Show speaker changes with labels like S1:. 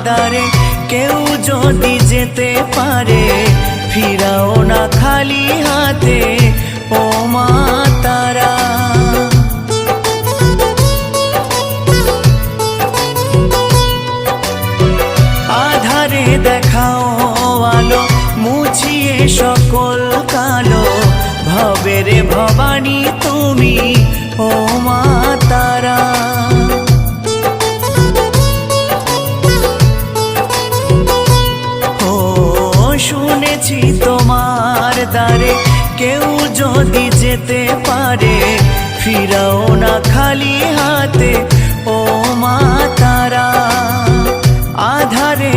S1: দ্বারে কেউ যদি যেতে পারে, ফিরাও না খালি হাতে ও মা তারা। আধারে দেখাও আলো, মুছিয়ে সকল কালো, ভবের ভবানী তুমি ও মা তারা। ও শুনেছি তোমার দ্বারে কেউ যদি যেতে পারে, ফিরাও না খালি হাতে ও মা তারা। আধারে